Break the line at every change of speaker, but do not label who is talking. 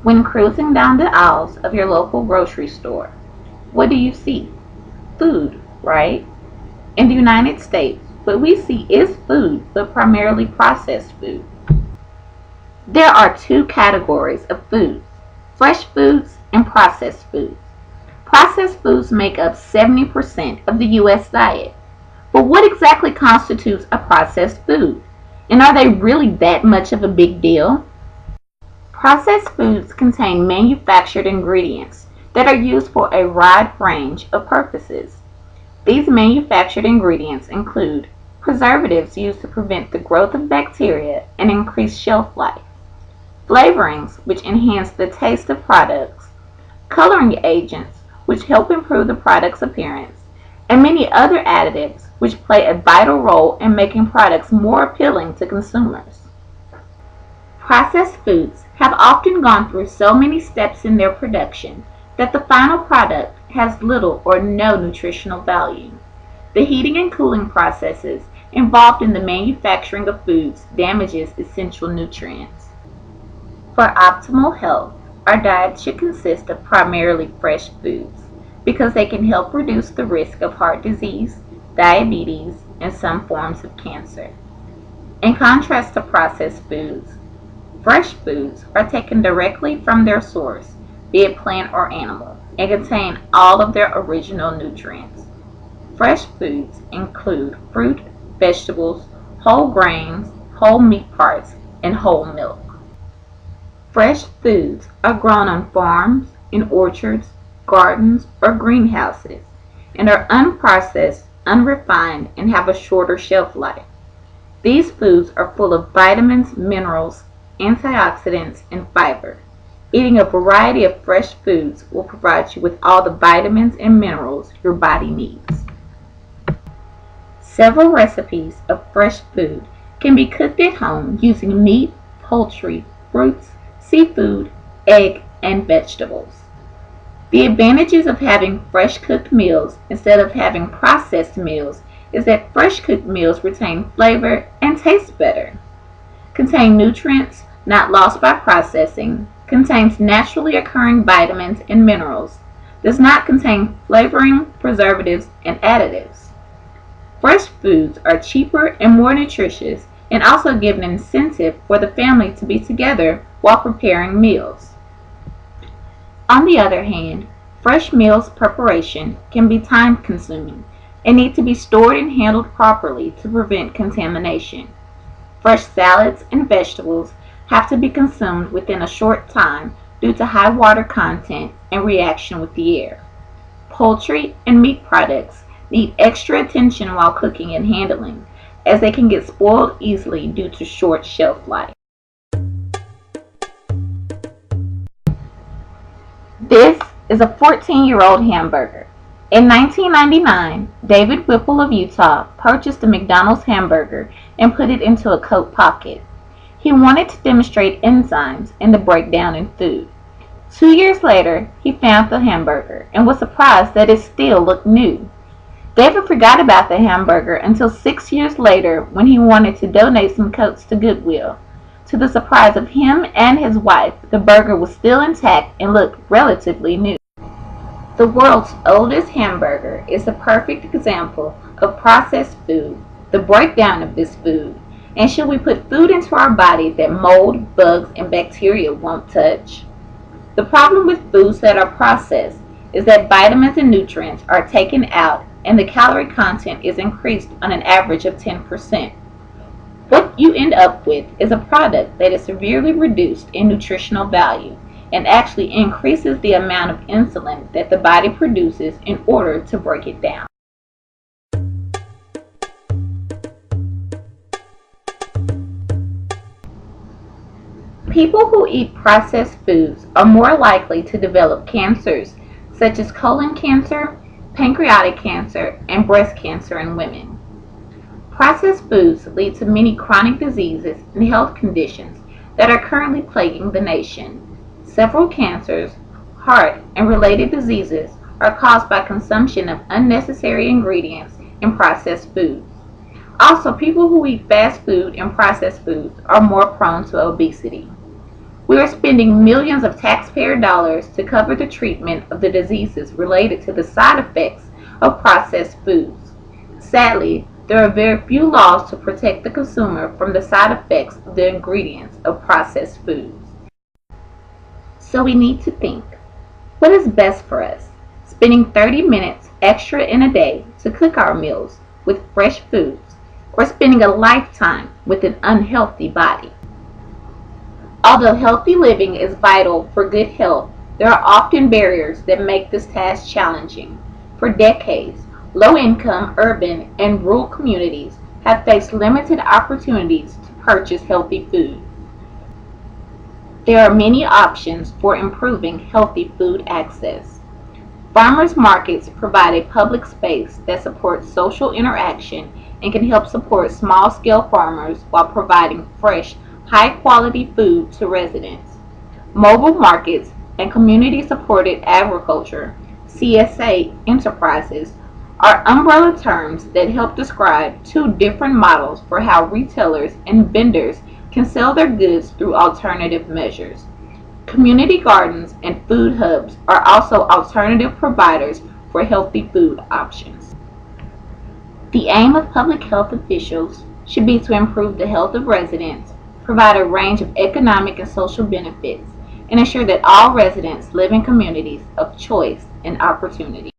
When cruising down the aisles of your local grocery store, what do you see? Food, right? In the United States, what we see is food, but primarily processed food. There are two categories of foods: fresh foods and processed foods. Processed foods make up 70% of the U.S. diet. But what exactly constitutes a processed food? And are they really that much of a big deal? Processed foods contain manufactured ingredients that are used for a wide range of purposes. These manufactured ingredients include preservatives used to prevent the growth of bacteria and increase shelf life, flavorings which enhance the taste of products, coloring agents which help improve the product's appearance, and many other additives which play a vital role in making products more appealing to consumers. Processed foods have often gone through so many steps in their production that the final product has little or no nutritional value. The heating and cooling processes involved in the manufacturing of foods damages essential nutrients. For optimal health, our diet should consist of primarily fresh foods because they can help reduce the risk of heart disease, diabetes, and some forms of cancer. In contrast to processed foods, fresh foods are taken directly from their source, be it plant or animal, and contain all of their original nutrients. Fresh foods include fruit, vegetables, whole grains, whole meat parts, and whole milk. Fresh foods are grown on farms, in orchards, gardens, or greenhouses, and are unprocessed, unrefined, and have a shorter shelf life. These foods are full of vitamins, minerals, antioxidants, and fiber. Eating a variety of fresh foods will provide you with all the vitamins and minerals your body needs. Several recipes of fresh food can be cooked at home using meat, poultry, fruits, seafood, egg, and vegetables. The advantages of having fresh cooked meals instead of having processed meals is that fresh cooked meals retain flavor and taste better, contain nutrients not lost by processing, contains naturally occurring vitamins and minerals, does not contain flavoring, preservatives, and additives. Fresh foods are cheaper and more nutritious and also give an incentive for the family to be together while preparing meals. On the other hand, fresh meals preparation can be time consuming and need to be stored and handled properly to prevent contamination. Fresh salads and vegetables have to be consumed within a short time due to high water content and reaction with the air. Poultry and meat products need extra attention while cooking and handling, as they can get spoiled easily due to short shelf life. This is a 14-year-old hamburger. In 1999, David Whipple of Utah purchased a McDonald's hamburger and put it into a coat pocket. He wanted to demonstrate enzymes in the breakdown in food. 2 years later, he found the hamburger and was surprised that it still looked new. David forgot about the hamburger until 6 years later when he wanted to donate some coats to Goodwill. To the surprise of him and his wife, the burger was still intact and looked relatively new. The world's oldest hamburger is the perfect example of processed food, the breakdown of this food, and should we put food into our body that mold, bugs, and bacteria won't touch? The problem with foods that are processed is that vitamins and nutrients are taken out and the calorie content is increased on an average of 10%. What you end up with is a product that is severely reduced in nutritional value and actually increases the amount of insulin that the body produces in order to break it down. People who eat processed foods are more likely to develop cancers such as colon cancer, pancreatic cancer, and breast cancer in women. Processed foods lead to many chronic diseases and health conditions that are currently plaguing the nation. Several cancers, heart, and related diseases are caused by consumption of unnecessary ingredients in processed foods. Also, people who eat fast food and processed foods are more prone to obesity. We are spending millions of taxpayer dollars to cover the treatment of the diseases related to the side effects of processed foods. Sadly, there are very few laws to protect the consumer from the side effects of the ingredients of processed foods. So we need to think, what is best for us? Spending 30 minutes extra in a day to cook our meals with fresh foods, or spending a lifetime with an unhealthy body? Although healthy living is vital for good health, there are often barriers that make this task challenging. For decades, low-income urban and rural communities have faced limited opportunities to purchase healthy food. There are many options for improving healthy food access. Farmers markets provide a public space that supports social interaction and can help support small-scale farmers while providing fresh, high-quality food to residents. Mobile markets and community-supported agriculture (CSA) enterprises are umbrella terms that help describe two different models for how retailers and vendors can sell their goods through alternative measures. Community gardens and food hubs are also alternative providers for healthy food options. The aim of public health officials should be to improve the health of residents, provide a range of economic and social benefits, and ensure that all residents live in communities of choice and opportunity.